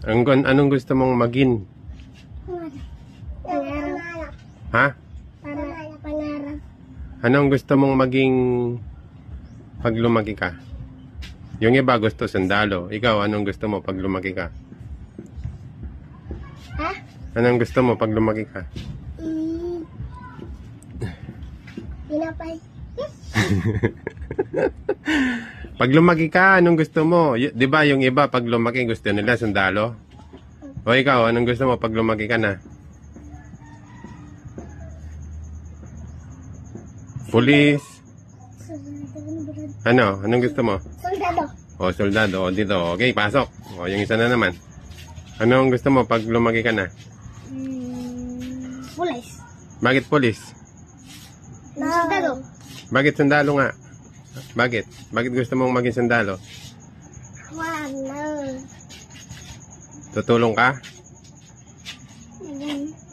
Anong gusto mong maging? Pangarap. Ha? Pangarap. Anong gusto mong maging pag lumaki ka? Yung iba gusto sundalo. Ikaw, anong gusto mo pag lumaki ka? Ha? Anong gusto mo pag lumaki ka? Pinapay. Pag lumaki ka, anong gusto mo? Di ba yung iba pag lumaki gusto nila sundalo? O ikaw, anong gusto mo pag lumaki ka na? Pulis? Ano? Anong gusto mo? Soldado. O, soldado. O, dito. Okay, pasok. O, yung isa na naman. Anong gusto mo pag lumaki ka na? Pulis. Bakit pulis? Soldado. Bakit sundalo nga? Bakit? Bakit gusto mong maging sundalo? Tutulong ka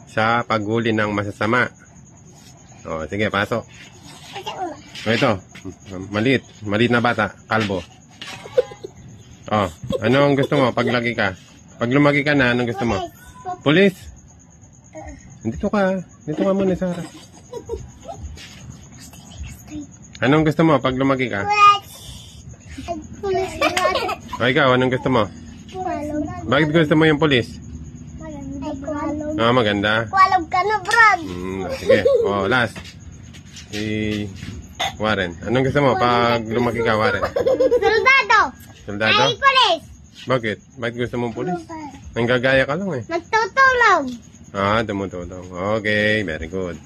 sa paghuli ng masasama. O, sige, pasok. O, ito. Maliit. Maliit na bata. Kalbo. O, anong gusto mo pag laki ka? Pag lumaki ka na, anong gusto mo? Pulis? Dito ka. Dito ka muna, Sarah. Anong gusto mo pag lumaki ka? Pulis. O, ikaw, anong gusto mo? Bakit gusto mo yung pulis? Maganda. Kualog ka na, Brad. Sige. O, last. Si Warren. Anong gusto mo pag lumaki ka, Warren? Soldado. Soldado? Ay, pulis. Bakit? Bakit gusto mong pulis? Nanggagaya ka lang eh. Magtutulong. Tumutulong. Okay, very good.